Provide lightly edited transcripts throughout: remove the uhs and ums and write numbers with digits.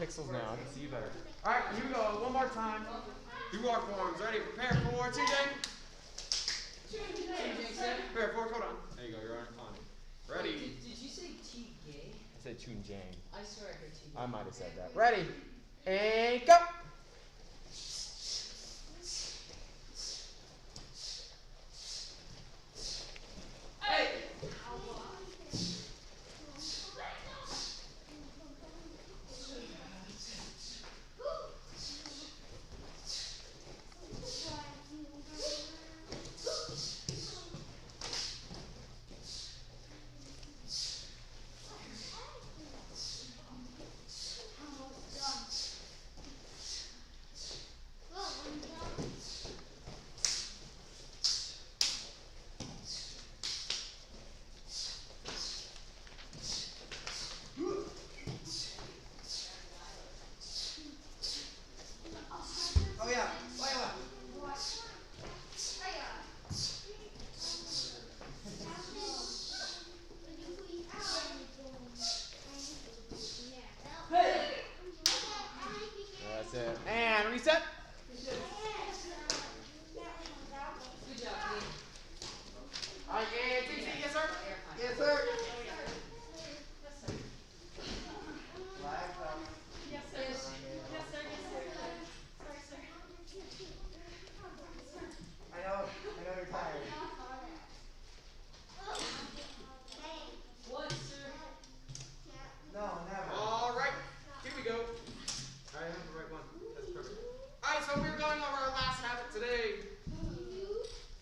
pixels now. I can see you better. All right, here we go. One more time. Do our forms. Ready? Prepare for Tuesday. Prepare for. Hold on. There you go. You're on it. Ready? Did you say T-gay? I said Tunjang. I swear I heard T-gay. I might have said that. Ready? And go. Hey! Oh yeah, That's it. And reset. Good job, Lee. All right, yeah, yes, sir. yes sir. I know you're tired. What, sir? No, never. All right, here we go. I have the right one. That's perfect. All right, so we're going over our last habit today.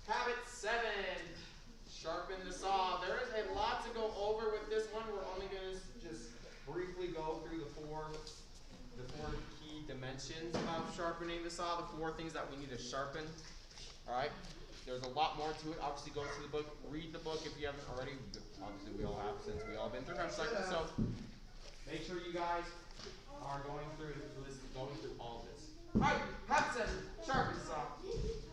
Habit 7. Sharpen the saw. There is a lot to go over with this one. We're only going to just briefly go through the four key dimensions of sharpening the saw, the 4 things that we need to sharpen. All right. There's a lot more to it. Obviously, go through the book. Read the book if you haven't already. Obviously, we all have since we all been through our cycle. So make sure you guys are going through all of this. All right. Habit 7. Sharpen the saw.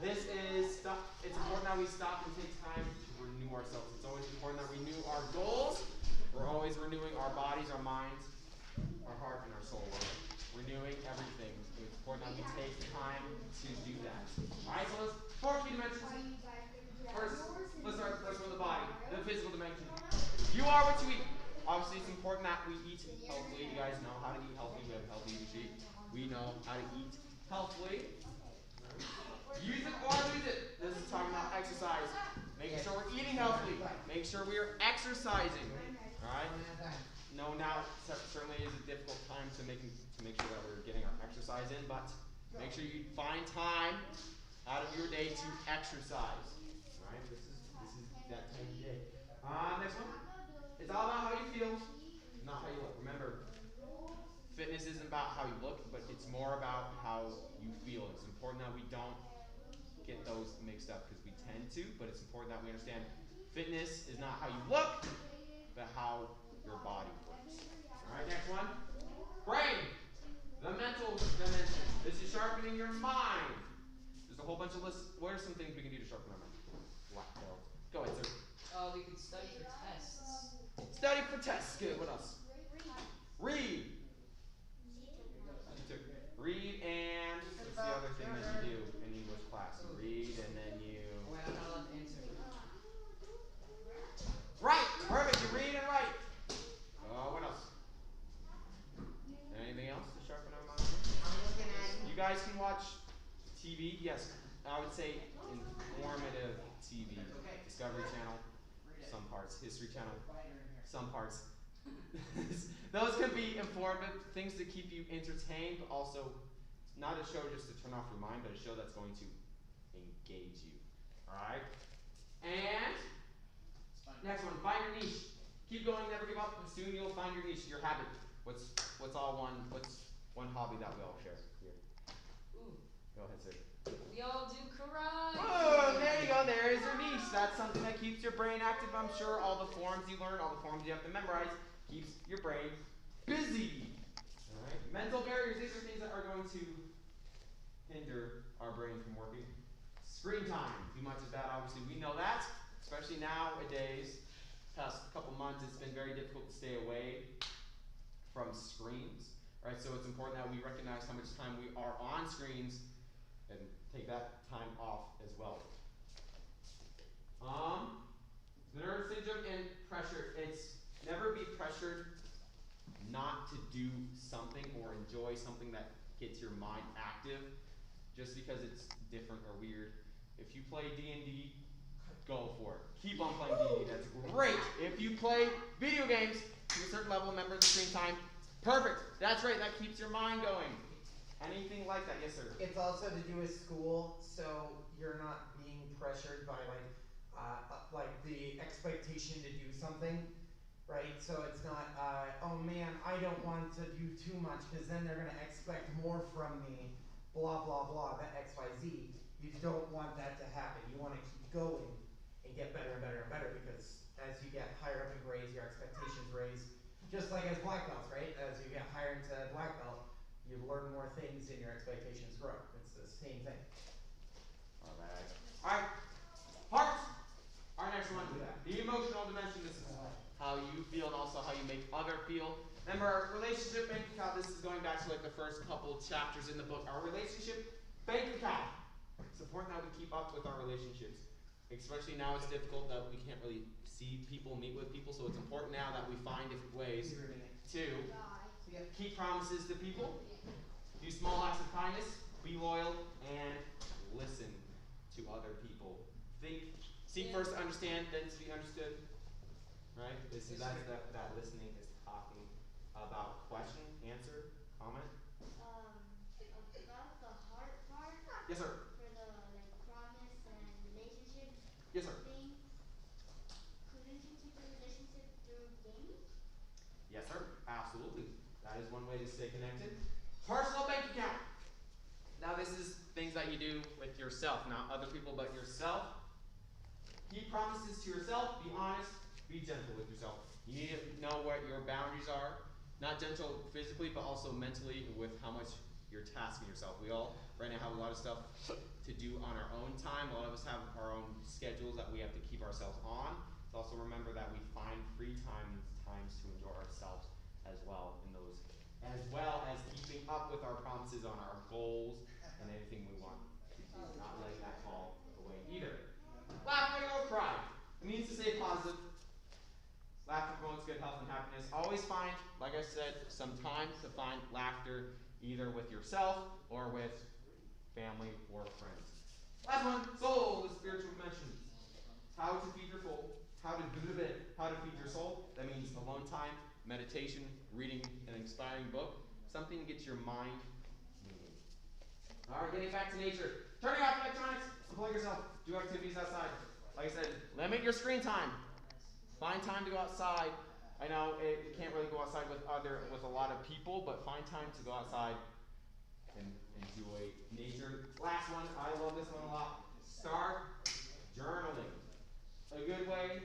This is stuff. It's important that we stop and take time to renew ourselves. It's always important that we renew our goals. We're always renewing our bodies, our minds, our heart, and our soul. We're renewing everything. It's important that we take time to do that. All right, so let's 4 key dimensions. First, let's start first with the body, the physical dimension. You are what you eat. Obviously, it's important that we eat healthily. You guys know how to eat healthy. We have a healthy eating sheet. We know how to eat healthily. Use it or lose it. This is talking about exercise. Making sure we're eating healthily. Make sure we are exercising. All right. No, now certainly is a difficult time to make sure that we're getting our exercise in, but make sure you find time out of your day to exercise. All right. This is that time of day. Next one. It's all about how you feel, not how you look. Remember, fitness isn't about how you look, but it's more about how you feel. It's important that we don't get those mixed up because we tend to, but it's important that we understand fitness is not how you look, but how your body works. All right, next one. Brain, the mental dimension. This is sharpening your mind. There's a whole bunch of lists. What are some things we can do to sharpen our mind? Wow. Go ahead, sir. We could study for tests. Study for tests. Good. What else? Read. Read and what's the other thing that you do in English class? You read and then you. Wait, I'm not allowed to answer. Write. Perfect. You read and write. What else? Anything else to sharpen our mind? You guys can watch TV. Yes, I would say informative TV. Discovery Channel. Some parts. History Channel. Some parts. Those can be informative things to keep you entertained, but also not a show just to turn off your mind, but a show that's going to engage you. Alright? And next one, find your niche. Keep going, never give up, and soon you'll find your niche, your habit. What's one hobby that we all share here? Ooh. Go ahead, sir. We all do karate. Oh, there you go. There is your niche. That's something that keeps your brain active. I'm sure all the forms you learn, all the forms you have to memorize, keeps your brain busy. All right. Mental barriers. These are things that are going to hinder our brain from working. Screen time. Too much of that, obviously, we know that. Especially nowadays, past couple months, it's been very difficult to stay away from screens. right? So it's important that we recognize how much time we are on screens and take that time off as well. The nervous syndrome and pressure. It's never be pressured not to do something or enjoy something that gets your mind active just because it's different or weird. If you play D&D, go for it. Keep on playing D&D. That's great. If you play video games to a certain level, remember the screen time. Perfect. That's right. That keeps your mind going. Anything like that? Yes, sir. It's also to do with school, so you're not being pressured by like the expectation to do something, right? So it's not, oh man, I don't want to do too much because then they're gonna expect more from me. Blah blah blah. That X Y Z. You don't want that to happen. You want to keep going and get better and better and better because as you get higher up in grades, your expectations raise. Just like as black belts, right? As you get higher into black belt, you learn more things and your expectations grow. It's the same thing. Alright. Alright. Heart. Our next one. The emotional dimension. This is how you feel and also how you make other feel. Remember our relationship bank account, this is going back to like the first couple chapters in the book. Our relationship bank account. It's important that we keep up with our relationships. Especially now it's difficult that we can't really see people, meet with people, so it's important now that we find different ways to keep promises to people, do small acts of kindness, be loyal, and listen to other people. Seek first to understand, then to be understood. Right? That listening is talking about question, answer, comment. About the heart part. Yes, sir. For the promise and relationship Yes, sir. thing. Couldn't you keep a relationship through gaming? Yes, sir. Absolutely. That is one way to stay connected. Personal bank account. Now this is things that you do with yourself, not other people, but yourself. Keep promises to yourself. Be honest. Be gentle with yourself. You need to know what your boundaries are. Not gentle physically, but also mentally with how much you're tasking yourself. We all right now have a lot of stuff to do on our own time. A lot of us have our own schedules that we have to keep ourselves on. So also remember that we find free times to enjoy ourselves as well in those, as well as keeping up with our promises on our goals and anything we want to do. Not letting that fall away either. Laugh, or cry. It means to stay positive. Laughter promotes good health and happiness. Always find, like I said, some time to find laughter either with yourself or with family or friends. Last one, soul, the spiritual dimension. How to feed your soul. How to feed your soul. That means alone time, meditation, reading an inspiring book. Something to get your mind moving. Alright, getting back to nature. Turning off electronics, unplug yourself, do activities outside. Like I said, limit your screen time. Find time to go outside. I know you can't really go outside with a lot of people, but find time to go outside and enjoy nature. Last one, I love this one a lot. Start journaling. A good way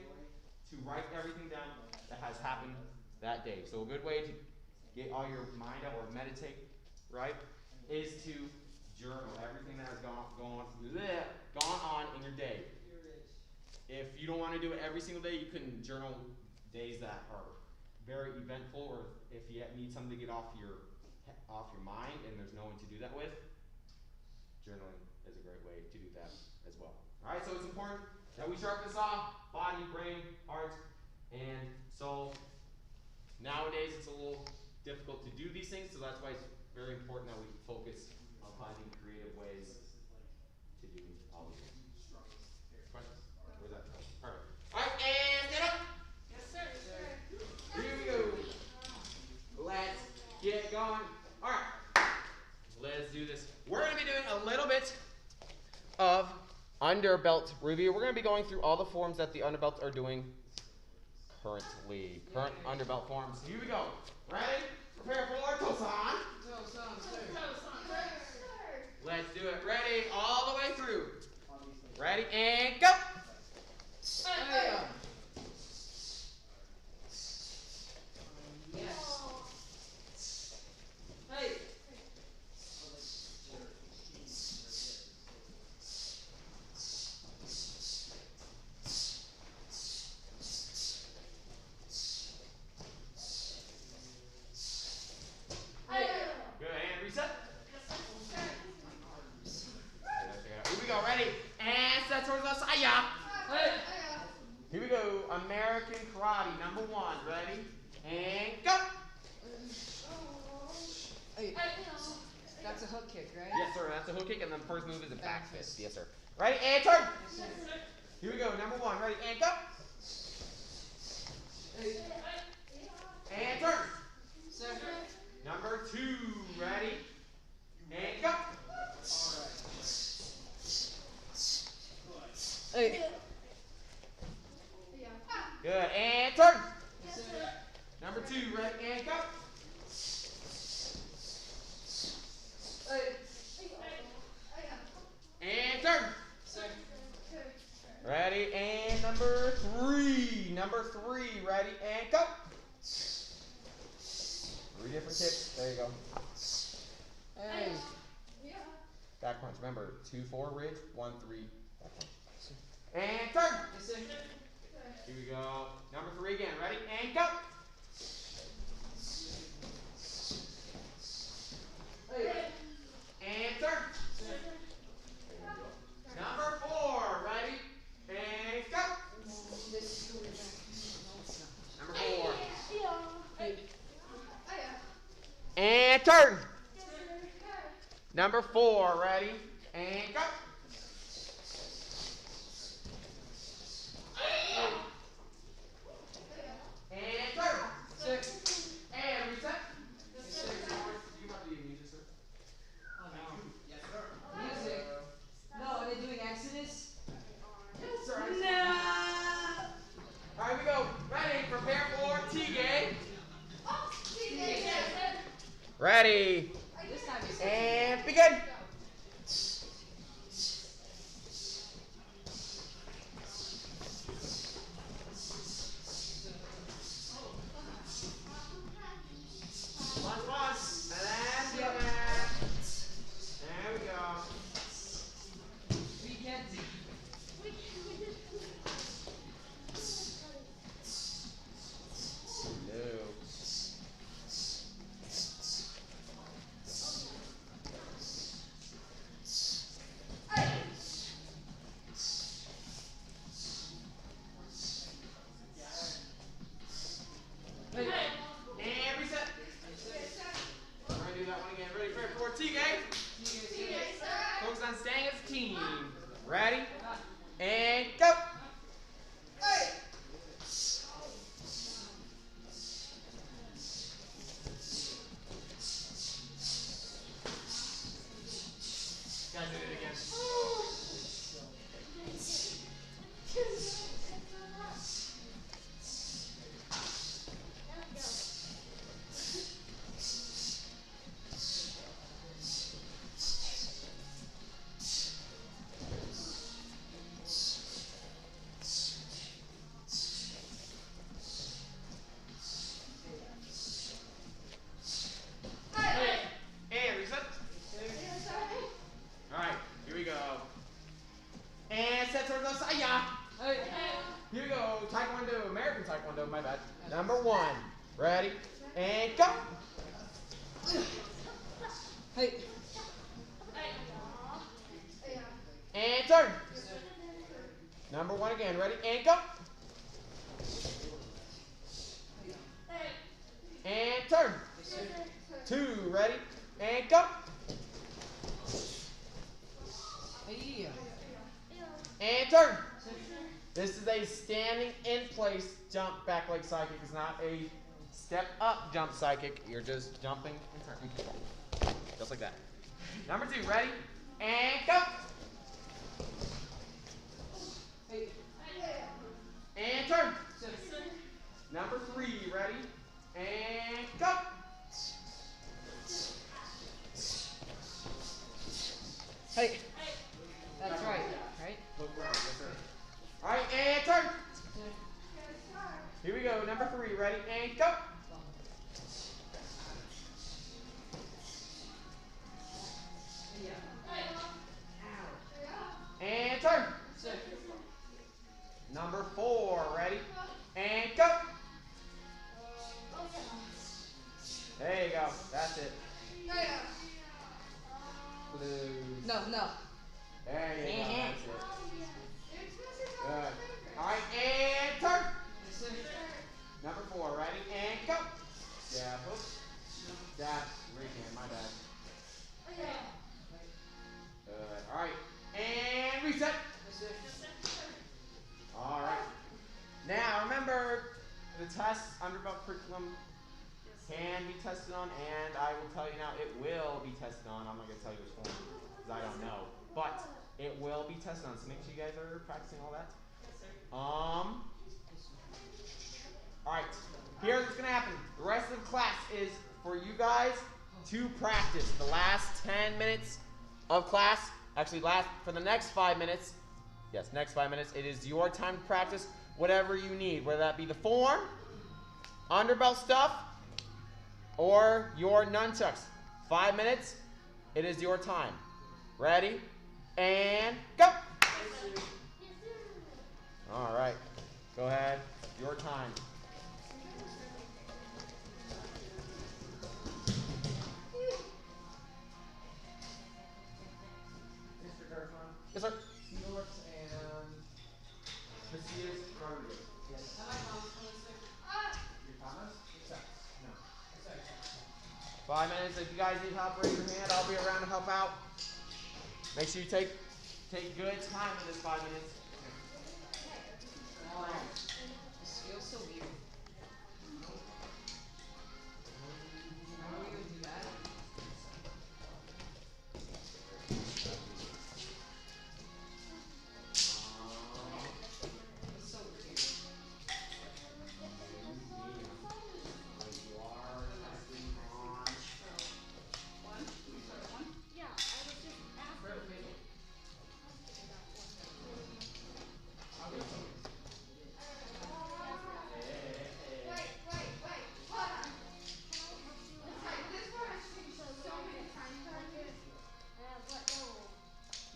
to write everything down that has happened that day. So a good way to get all your mind out or meditate, right, is to journal everything that has gone on in your day. If you don't want to do it every single day, you can journal days that are very eventful, or if you need something to get off your mind and there's no one to do that with, journaling is a great way to do that as well. Alright, so it's important that we sharpen this off, body, brain, heart, and soul. Nowadays it's a little difficult to do these things, so that's why it's very important that we focus on finding creative ways to do all these things. Questions? Where's that? Perfect. Alright, and stand up! Yes, sir. Yes, sir. Here we go. Let's get going. Alright. Let's do this. We're going to be doing a little bit of underbelt review. We're going to be going through all the forms that the underbelts are doing currently. Current underbelt forms. Here we go. Ready? Prepare for Tosan. Let's do it. Ready? All the way through. Ready? And go! Yes. Hey. Hey. American Karate, number 1. Ready? And go! Hey, that's a hook kick, right? Yes, sir. That's a hook kick, and then the first move is a back fist. Yes, sir. Ready? And turn! Yes, sir. Here we go. Number 1. Ready? And go! Hey. And turn! Sir. Number 2. Ready? And go! Hey. Good. And turn! Yes, sir. Number 2. Ready? And go! Hey. And turn! Sir. Ready? And number 3. Number 3. Ready? And go! 3 different kicks. There you go. Hey. Back punch. Remember, 2-4 ridge, 1-3 back punch. And turn! Yes, sir. Here we go. Number 3 again. Ready? And go! Hey. And turn! Number 4. Ready? And go! Number 4. Hey. And turn! Number 4. Ready? And go! And turn! Sir. And reset. Yes, sir. You want the music, sir? Oh, no. Yes, sir. Music. No, are they doing Exodus? Yes, sir. No. All right, we go. Ready? Prepare for T-game. Ready? This time you And begin. Once. And then Yep. back. There we go. We get it. No. Hey. And reset. We're going to do that one again. Ready? Prepare for T-game. Focus on staying as a team. Ready? And go. Guys, did it again. And reset. All right, here we go. And set towards the side. Yeah. Hey. Here we go. Taekwondo, American Taekwondo. My bad. Number 1. Ready? And go. Hey. And turn. Number 1 again. Ready? And go. And turn. 2. Ready? And go. Hey. And turn. This is a standing in place jump back leg side kick. It's not a step up jump side kick. You're just jumping and turning. Just like that. Number 2. Ready? And go. Hey. And turn. Sir. Number 3. Ready? And go. Hey. That's right. Right? Look around. Yes, sir. All right, and turn. Here we go. Number 3. Ready? And go. And turn. Sir. Number 4. Ready? And go. There you go. That's it. Blue. No, no. There you go. That's it. Good. All right, and turn. tests, underbelt curriculum can be tested on, and I will tell you now, it will be tested on. I'm not going to tell you which form, because I don't know. But it will be tested on, so make sure you guys are practicing all that. Alright, here's what's going to happen. The rest of the class is for you guys to practice. The last 10 minutes of class, actually for the next 5 minutes, yes, next 5 minutes, it is your time to practice whatever you need, whether that be the form, underbelt stuff, or your nunchucks. 5 minutes, it is your time. Ready? And go! Alright, go ahead. Your time. Mr. Garfon? Yes, sir. Felix and Macias Rodriguez. Yes. I like Thomas. Your Thomas? No. 5 minutes. If you guys need help, raise your hand. I'll be around to help out. Make sure you take good time in this 5 minutes. This feels so weird. How are we gonna do that? It's so weird. Yeah, I was just asking.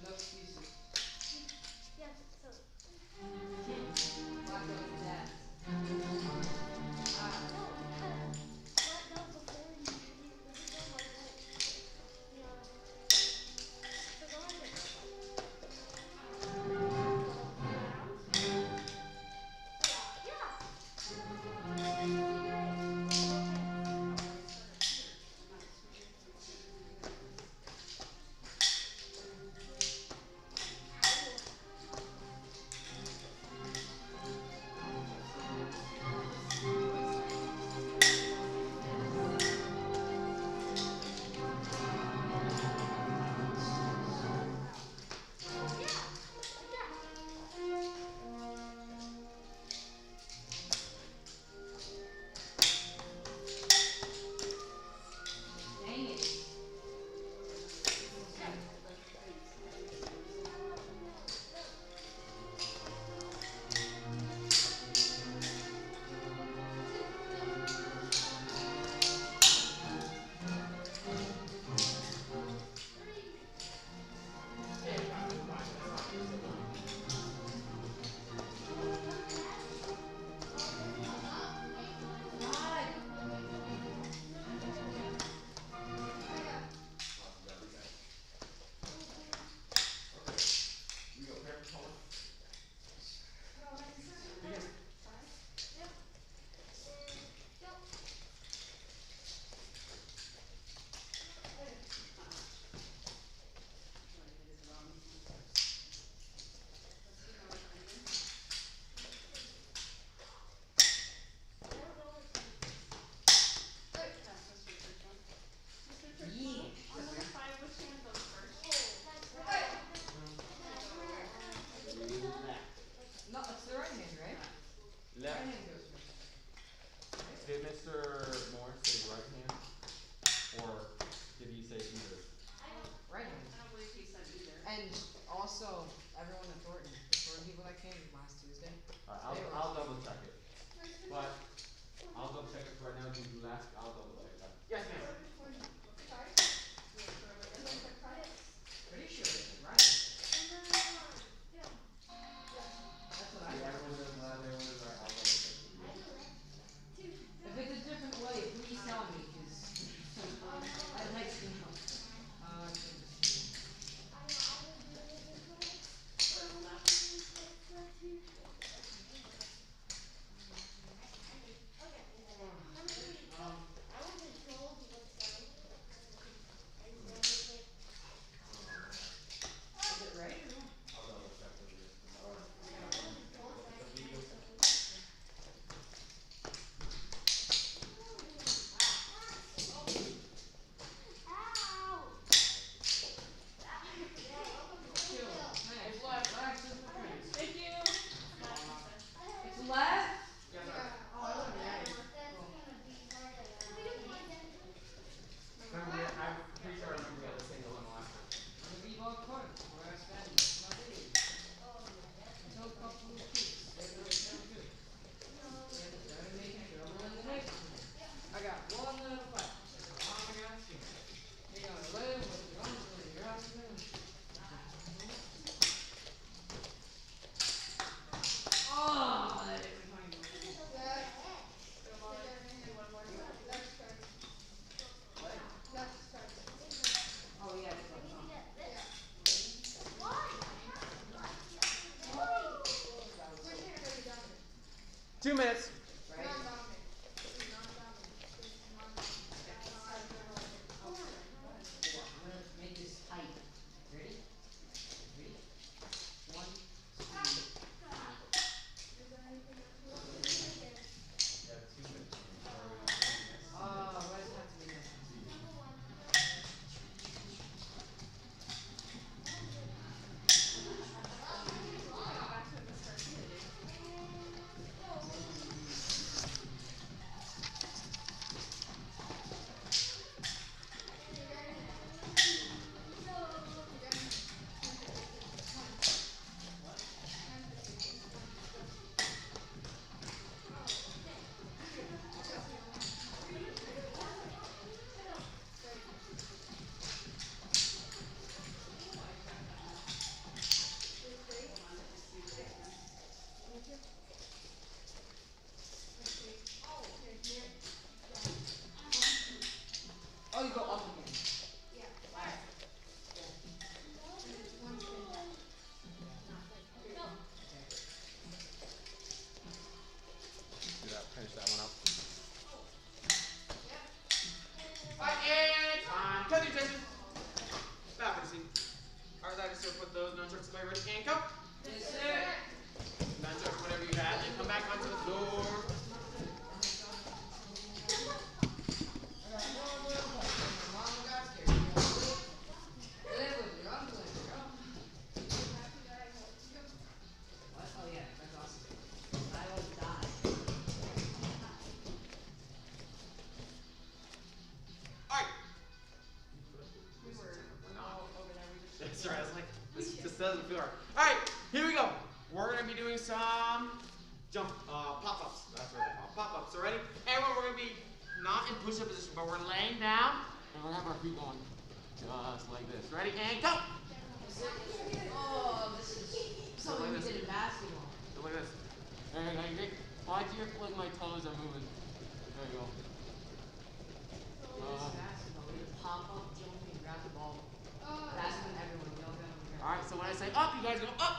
No excuses. Yes, so. Black belt for dad. No, before you go like that. So go on there. Dang it. No, it's the right hand, right? Left. Right hand goes first. Did Mr. Morris say right hand? Or did he say either? Right hand. I don't believe he said either. And also, everyone at Thornton, the Thornton people that came last Tuesday. Alright, I'll double check it. But I'll double check it right now. Do you last? I'll double check that. Yes, ma'am. Pretty sure it's right. That's what I Yeah, thought. everyone does that. Everyone does that. I'll double check it. If it's a different way, please tell me, because I'd like to know. 2 minutes. Right? Four. I'm gonna make this tight. Ready? Ready? 1, 2, 3. Oh, why does it have to be this? Oh, you go up again. Alright. Do that. Finish that one up. Alright, and time. Cut the attention. Back to the seat. Alright, that is to put those nunchucks away. Ready? And go. Yes, sir. Nunchucks, whatever you have, and come back onto the floor. That's right. I was like, this doesn't feel right. All right, here we go. We're gonna be doing some pop-ups. That's what they're called, pop-ups. So ready? Everyone, we're gonna be not in push-up position, but we're laying down and we're gonna have our feet going just like this. Ready? And go. Oh, this is something we did in basketball. Go like this. There you go. Why do you feel like my toes are moving? There you go. Basketball. We just pop up, jump, and grab the ball. Pass it to everyone. We all got them. All right. So when I say up, you guys go up.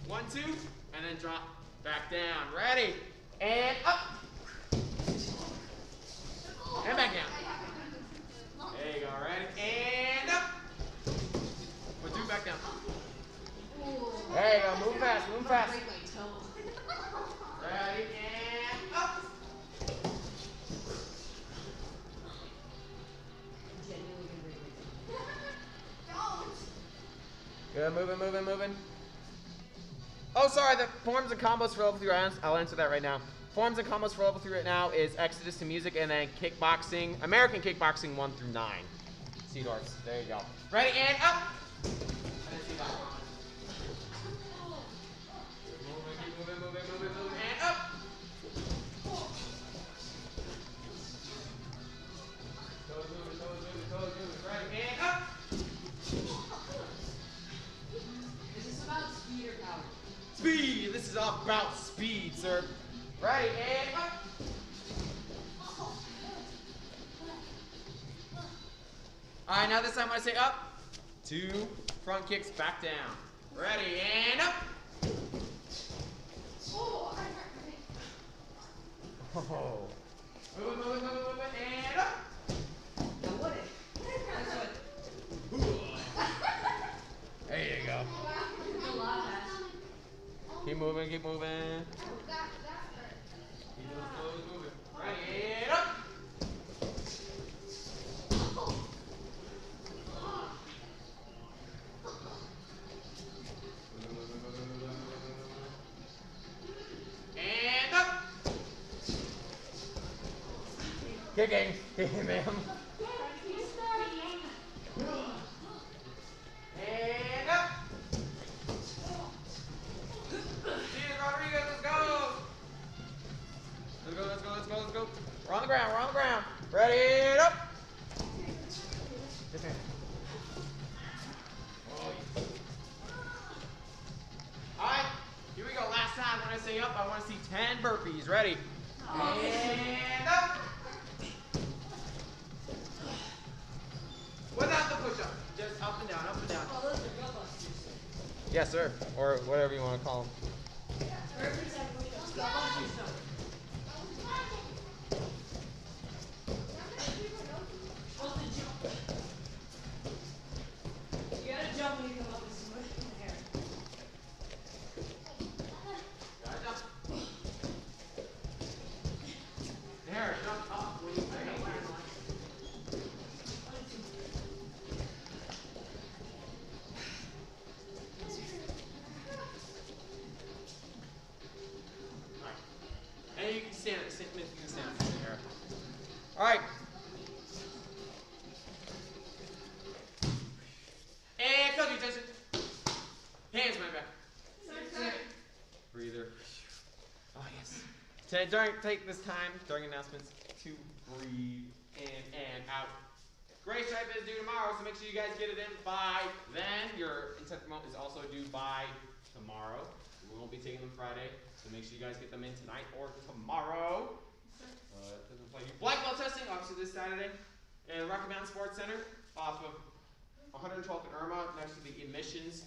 1, 2, and then drop back down. Ready? And up. And back down. There you go. Ready? And up. But do back down. There you go. Move fast. Move fast. Break my toe. Ready? And up. Genuinely gonna break my toe. Good. Moving, moving, moving. Oh, sorry. The forms and combos for level 3. I'll answer that right now. Forms and combos for level 3 right now is Exodus to music and then kickboxing, American kickboxing 1 through 9. Seedorfs. There you go. Ready? And up. And then see that one. Keep moving, moving, moving, moving, and up. Toes moving, toes moving, toes moving. Ready? And up. Is this about speed or power? Speed. This is about speed, sir. Ready? And up. All right, now this time when I say up, 2 front kicks back down. Ready? And up. Oh. Moving, moving, moving, moving, and up. Now what if? That's what. There you go. It's a lot fast. Keep moving, keep moving. Keep those toes moving. Ready? And up. And up. Kicking. Kicking, ma'am. And up. Jesus Rodriguez, let's go. Let's go, let's go, let's go, let's go. We're on the ground, we're on the ground. Ready, and up. Yes, ma'am. Oh, yes. All right, here we go. Last time when I say up, I want to see 10 burpees. Ready? And up. Without the push-up. Just up and down, up and down. Oh, those are gut busters. Yes, sir. Or whatever you want to call them. Burpees and push-ups. Watch yourself. Supposed to jump. You gotta jump when you come up with some in the hair. Gotta jump. There, jump up when you say it. Alright. And you can stand it. You can stand it there. Alright. And close your attention. Hands behind back. Breather. Oh yes. Take this time during announcements to breathe in and out. Gray stripe is due tomorrow, so make sure you guys get it in by then. Your intent promote is also due by tomorrow. We won't be taking them Friday, so make sure you guys get them in tonight or tomorrow. It doesn't play you. Black belt testing, obviously this Saturday, in Rocky Mountain Sports Center, off of 112th and Irma, next to the admissions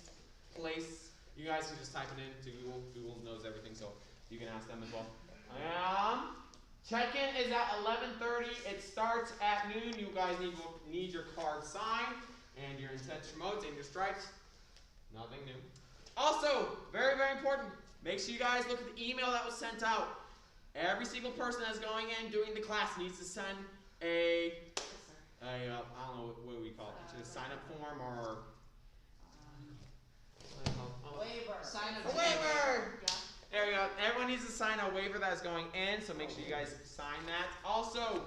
place. You guys can just type it into Google. Google knows everything, so you can ask them as well. Check-in is at 11:30. It starts at noon. You guys need your card signed and your intent promotes and your stripes. Nothing new. Also, very, very important, make sure you guys look at the email that was sent out. Every single person that's going in doing the class needs to send I don't know what we call it, just a sign-up form or Waiver. Sign up. a waiver. Yeah. There we go. Everyone needs to sign a waiver that's going in, so make sure you guys sign that. Also,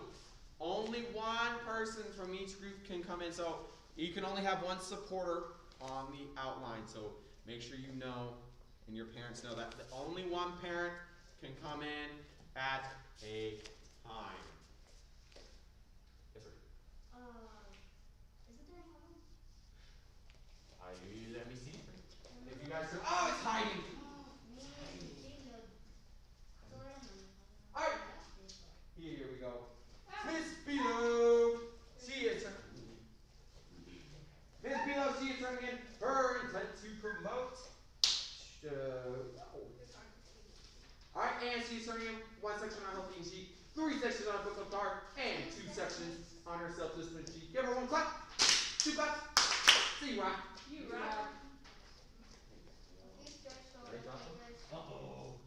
only one person from each group can come in, so you can only have one supporter on the outline. So make sure you know and your parents know that only one parent can come in at a time. Yes, sir. Is it doing home? Let me see. If you guys oh, it's hiding. Alright. Here we go. Miss Below. She is Miss Below, she is turning in her intent to promote. Alright, and she's turning in one section on her theme sheet, 3 sections on her book of card, and 2 sections on her self-discipline sheet. Give her 1 clap, 2 claps. See you, Rock. You rock. Uh-oh.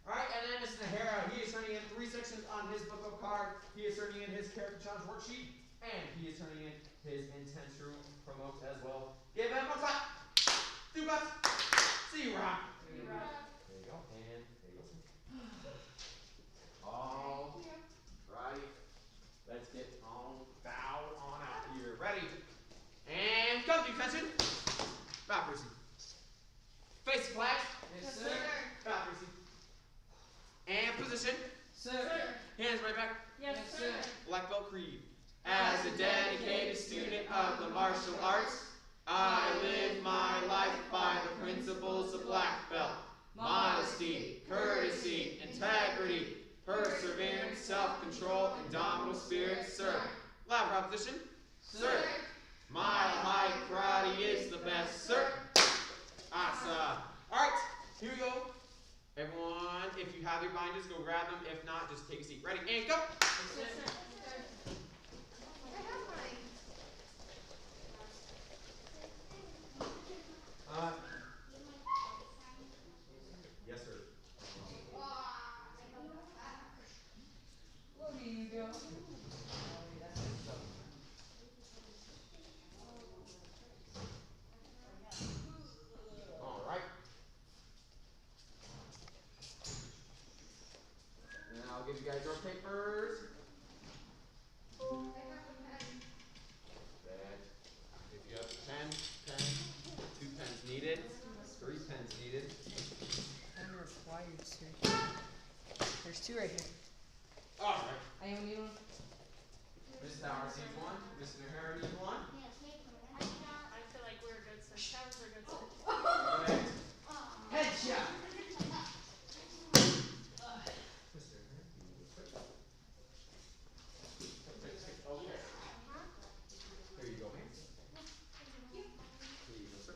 Alright, and then Mr. Nahara, he is turning in 3 sections on his book of card. He is turning in his character challenge worksheet, and he is turning in his intent to promote as well. Give him 1 clap, 2 claps. See you, Rock. You rock. There you go, and there you go. All right, let's get on bow on out here. Ready? And come to attention. Bow, Percy. Face the flag. Yes, sir. Bow, Percy. And position. Sir. Hands right back. Yes, sir. Black belt creed. As a dedicated student of the martial arts, I live my life by the principles of black belt. Modesty, courtesy, integrity, perseverance, self-control, indomitable spirit, sir. Loud proposition. Sir. Mile high karate is the best, sir. Awesome. Alright, here we go. Everyone, if you have your binders, go grab them. If not, just take a seat. Ready, and go. Yes, sir. Yes, sir. Where do you go? All right. And I'll give you guys your papers. Then, if you have a pen, 2 pens needed, 3 pens needed. I'm required, sir. There's 2 right here. All right. Anyone need one? Miss Towers needs 1. Miss Nahara needs 1. I feel like we're good, sir. Showers are good, sir. Perfect. Headshot. Mr. Nahara, you will switch. Okay. Here you go, man. Here you go, sir.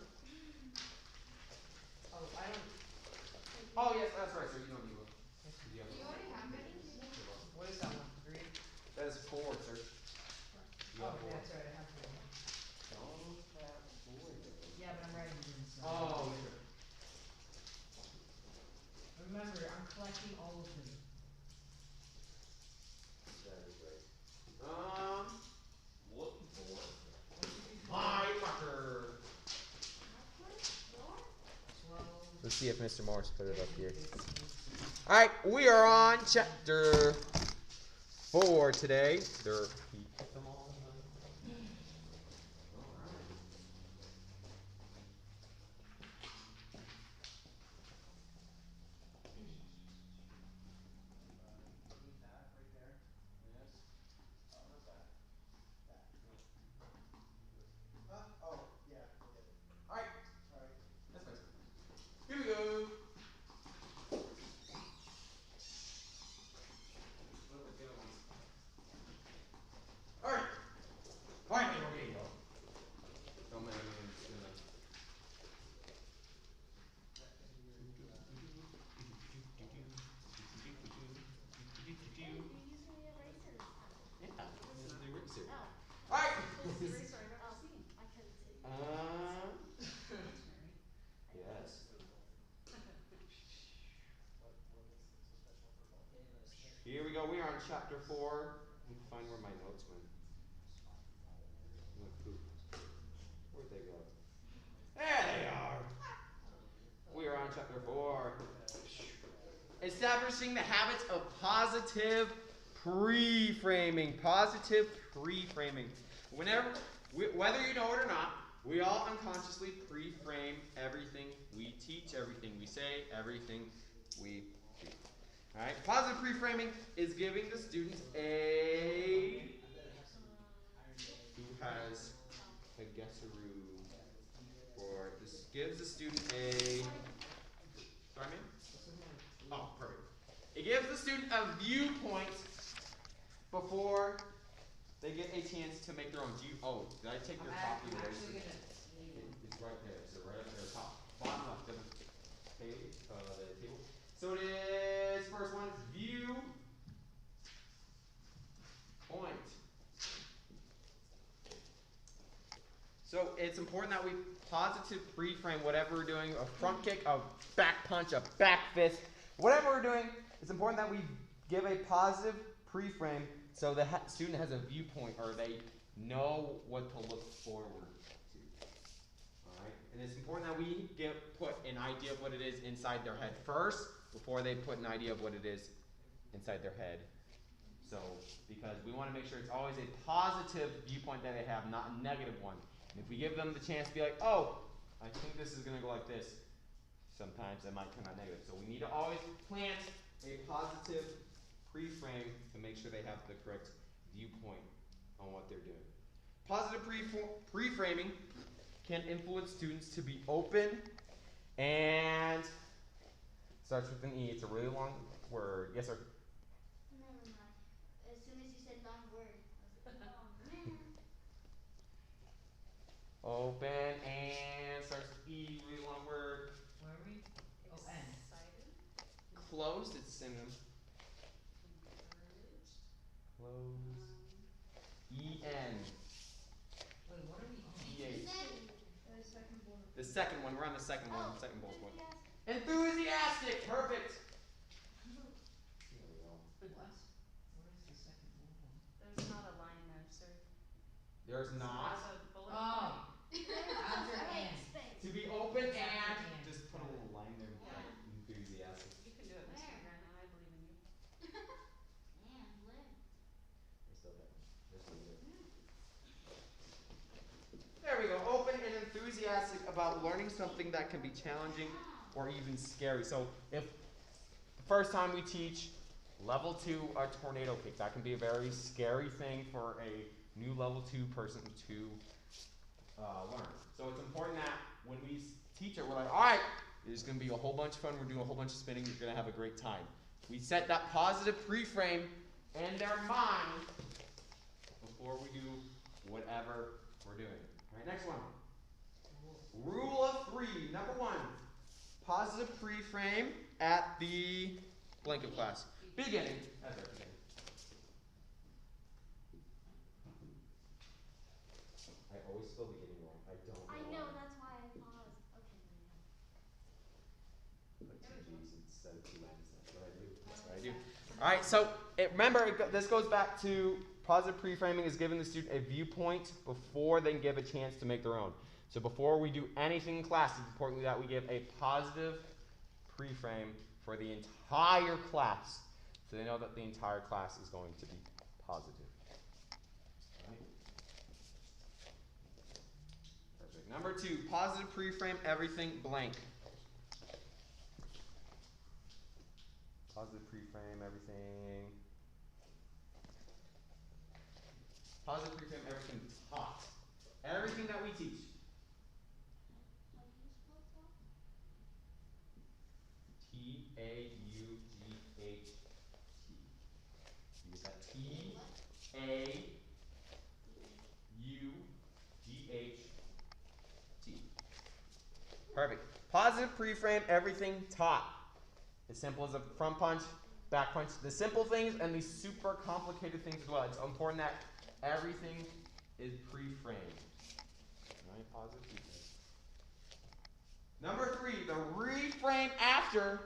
Let's see if Mr. Morris put it up here. All right, we are on chapter 4 today. Here we go. All right. Finally, okay, go. Don't mind me. I'm just gonna. Hey, you're using the eraser this time. Yeah, this is the eraser. Oh. All right. This is the eraser I've never seen. I couldn't see. Yes. Here we go. We are on chapter 4. Let me find where my notes went. Where'd they go? There they are. We are on chapter 4. Establishing the habits of positive pre-framing. Positive pre-framing. Whether you know it or not, we all unconsciously pre-frame everything we teach, everything we say, everything we do. All right. Positive pre-framing is giving the student a who has a guesseroo, or this gives the student a. Sorry, man. Oh, perfect. It gives the student a viewpoint before they get a chance to make their own. Did I take your copy away? It's right there. So right up there, top, bottom left of the page, the table. So it is first one is view point. So it's important that we positive pre-frame whatever we're doing, a front kick, a back punch, a back fist, whatever we're doing. It's important that we give a positive pre-frame so the student has a viewpoint, or they know what to look forward to. All right, and it's important that we put an idea of what it is inside their head first before they put an idea of what it is inside their head. So, because we want to make sure it's always a positive viewpoint that they have, not a negative one. And if we give them the chance to be like, oh, I think this is going to go like this, sometimes that might come out negative. So we need to always plant a positive pre-frame to make sure they have the correct viewpoint on what they're doing. Positive pre-framing can influence students to be open, and starts with an E. It's a really long word. Yes, sir? Never mind. As soon as you said long word, I was like, oh man. Open and starts with E, really long word. Where are we? Oh, N. Excited. Closed, it's synonym. Encouraged. Closed. E-N. Wait, what are we on? E-H. The second bullet. The second one, we're on the second one, Oh, second bullet point. enthusiastic. Enthusiastic, perfect. There we go. What? Where is the second one? There's not a line there, sir. There's not. There's a bullet Oh. point. After Okay, N. space. To be open It's after and and. just put a little line there with Yeah. like enthusiastic. You can do it, Mr. Where? Grana. I believe in you. Man, Lynn. There's still that one. There's still there. There we go. Open and enthusiastic about learning something that can be challenging or even scary. So if the first time we teach level 2 a tornado kick, that can be a very scary thing for a new level 2 person to learn. So it's important that when we teach it, we're like, all right, there's going to be a whole bunch of fun. We're doing a whole bunch of spinning. You're going to have a great time. We set that positive pre-frame in their mind before we do whatever we're doing. All right, next one. Rule of 3. Number 1. Positive pre-frame at the blanket class. Beginning. That's our beginning. I always spell beginning wrong. I don't know. I know, why. that's why I paused. Okay, Put two G's instead of two N's. That's what I do. That's what I do. All right, so remember, this goes back to positive pre-framing is giving the student a viewpoint before they can give a chance to make their own. So before we do anything in class, it's important that we give a positive preframe for the entire class. So they know that the entire class is going to be positive. Right? Perfect. Number 2, positive preframe everything blank. Positive preframe everything. Positive preframe everything taught. Everything that we teach. How do you spell that? T-A-U-G-H-T. You get that? What? T-A-U-G-H-T. Perfect. Positive preframe everything taught. As simple as a front punch, back punch. The simple things and the super complicated things as well. It's important that everything is pre-framed. Right? Positive preframe. Number 3, the reframe after.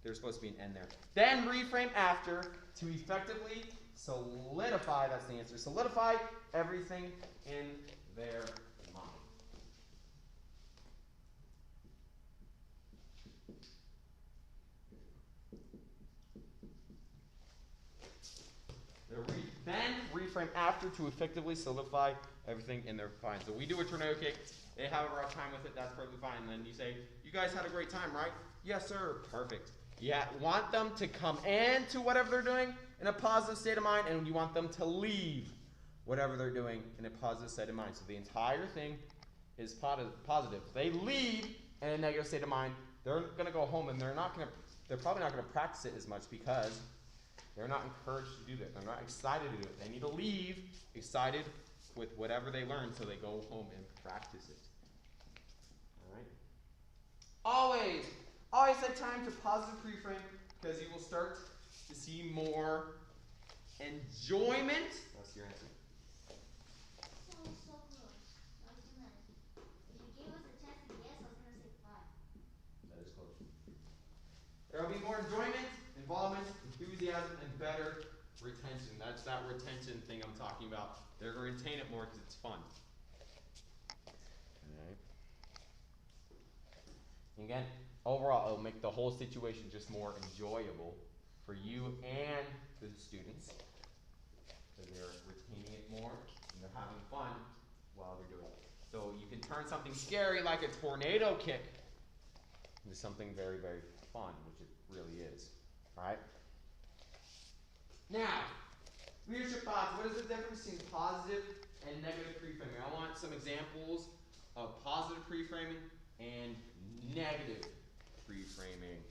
There's supposed to be an N there. Then reframe after to effectively solidify, that's the answer, solidify everything in their mind. Then reframe after to effectively solidify everything in their mind. So we do a tornado kick. They have a rough time with it. That's perfectly fine. And then you say, "You guys had a great time, right?" "Yes, sir." Perfect. You want them to come into whatever they're doing in a positive state of mind, and you want them to leave whatever they're doing in a positive state of mind. So the entire thing is positive. If they leave in a negative state of mind, they're going to go home and they're probably not going to practice it as much because they're not encouraged to do that. They're not excited to do it. They need to leave excited with whatever they learn so they go home and practice it. All right? Always set time to positive preframe because you will start to see more enjoyment. That's your answer. So close. I was gonna, if you gave us a chance to guess, I was gonna say 5. That is close. There will be more enjoyment, involvement, enthusiasm, and better retention. That's that retention thing I'm talking about. They're going to retain it more because it's fun. Alright. Again, overall, it'll make the whole situation just more enjoyable for you and the students. Because they're retaining it more and they're having fun while they're doing it. So you can turn something scary like a tornado kick into something very, very fun, which it really is. Alright? Now, leadership thoughts. What is the difference between positive and negative preframing? I want some examples of positive preframing and negative preframing.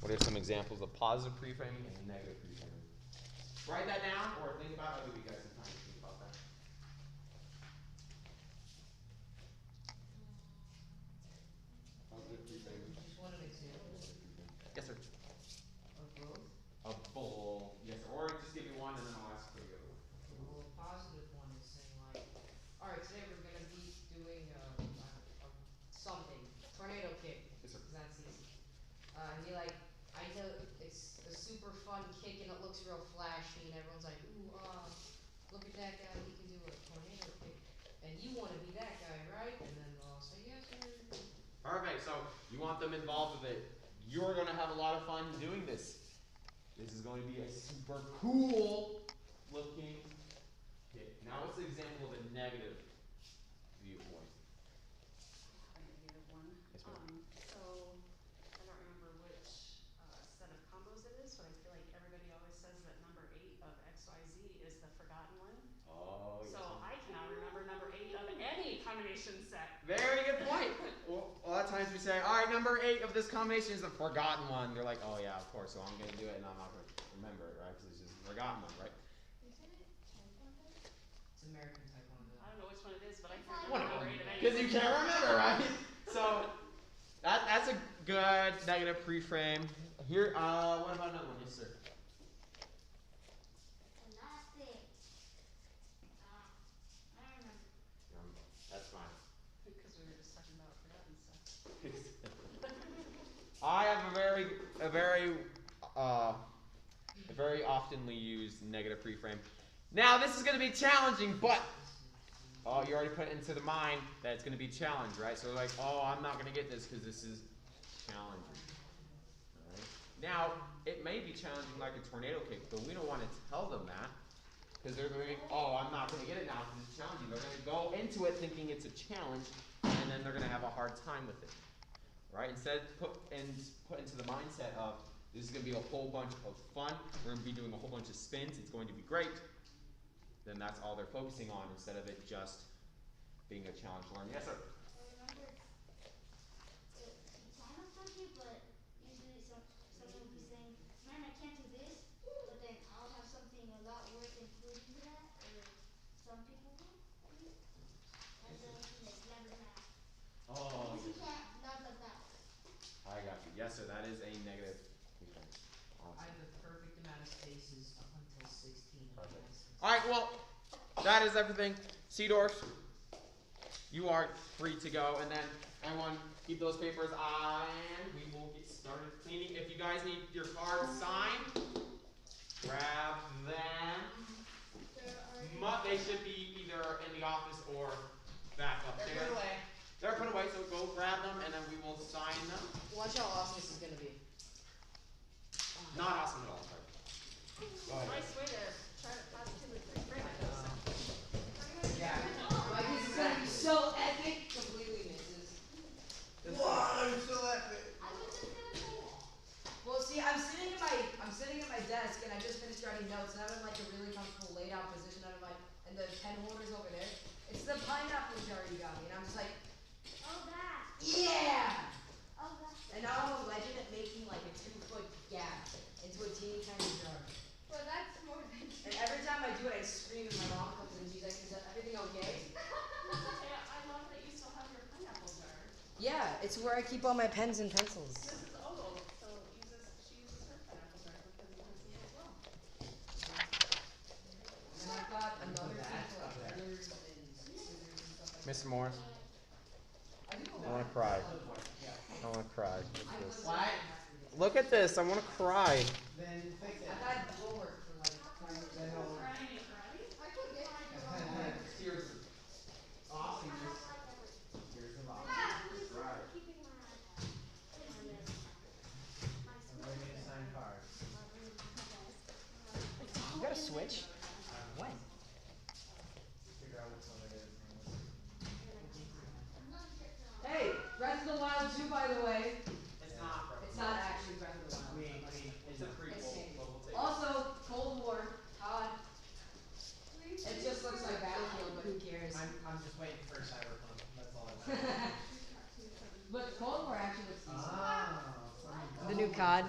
What are some examples of positive preframing and negative preframing? Write that down or think about it. I'll give you guys some time to think about that. Positive preframing. Just one an example Yes, sir. of both. A bull. Yes, sir. Or just give me one and then I'll ask for the other one. Well, a positive one is saying like, all right, today we're gonna be doing something, tornado kick. Yes, sir. 'Cause that's easy. And be like, I know it's a super fun kick and it looks real flashy and everyone's like, ooh, look at that guy, he can do a tornado kick. And you want to be that guy, right? And then they'll all say, yes, sir. Perfect. So you want them involved with it. You're going to have a lot of fun doing this. This is going to be a super cool looking kick. Now what's the example of a negative viewpoint? A negative one. Yes, ma'am. So I don't remember which set of combos it is, but I feel like everybody always says that number 8 of XYZ is the forgotten one. Oh, yes. So I cannot remember number 8 of any combination set. Very good point. Well, a lot of times we say, all right, number 8 of this combination is the forgotten one. They're like, oh yeah, of course, so I'm going to do it and I'm not going to remember it, right? Because it's just the forgotten one, right? Isn't it Taekwondo? It's American Taekwondo. I don't know which one it is, but I can't Wonderful. remember 8 of any. Because you can't remember, right? So that's a good negative preframe. Here, what about another one? Yes, sir. Elastic. I don't remember. That's fine. Because we were just talking about forgotten stuff. I have a very oftenly used negative preframe. Now this is going to be challenging, but Oh, you already put it into the mind that it's going to be challenged, right? So like, oh, I'm not going to get this because this is challenging. All right. Now, it may be challenging like a tornado kick, but we don't want to tell them that because they're going to, oh, I'm not going to get it now because it's challenging. They're going to go into it thinking it's a challenge, and then they're going to have a hard time with it, right? Instead, put into the mindset of this is going to be a whole bunch of fun. We're going to be doing a whole bunch of spins. It's going to be great. Then that's all they're focusing on instead of it just being a challenge to learn. Yes, sir? I remember it's kind of funky, but usually someone will be saying, man, I can't do this, but then I'll have something a lot worse including to that, or some people will. That's the only thing that's never gonna happen. Oh, Because you can't, not like that. I got you. Yes, sir. That is a negative. I have the perfect amount of spaces up until 16. Perfect. All right. Well, that is everything. Seedorf, you are free to go, and then everyone keep those papers on. We will get started cleaning. If you guys need your cards signed, grab them. They should be either in the office or back up there. They're put away. They're put away, so go grab them, and then we will sign them. Watch how awesome this is gonna be. Not awesome at all. Go ahead. Nice way to try to positively frame it. Yeah. Like this is gonna be so epic. Completely misses. Wow, I'm so epic. I was just gonna say that. Well, see, I'm sitting at my desk, and I just finished writing notes, and I'm in like a really comfortable laid out position, and the pen holder's over there. It's the pineapple jar you got me, and I'm just like, Oh, that. yeah. Oh, that. And now I'm a legend at making like a 2-foot gap into a teeny tiny jar. Well, that's more than. And every time I do it, I scream, and my mom comes in, and she's like, "Is everything okay?" Yeah, I love that you still have your pineapple jar. Yeah, it's where I keep all my pens and pencils. This is oval, so she uses her pineapple jar for pens and pencils as well. And I've got another That thing for up like there. rulers and scissors and stuff like Mr. Morris, I do I want to cry. Yeah. I want to cry. What? Look at this. I want to cry. Then fix it. I've had homework for like 5 years. Then he'll. Crying and crying? I could get Tears of awesomeness. Tears of awesomeness. Right. keeping my I'm going to sign cards. You got a switch? When? Figure out which one it is. Hey, Breath of the Wild 2, by the way. It's not. It's not actually Breath of the Wild. It's a prequel. But we'll take it. Also, Cold War, COD. It just looks like Battlefield, but who cares? I'm just waiting for Cyberpunk. That's all I want. But Cold War actually looks decent. Ah, The new COD.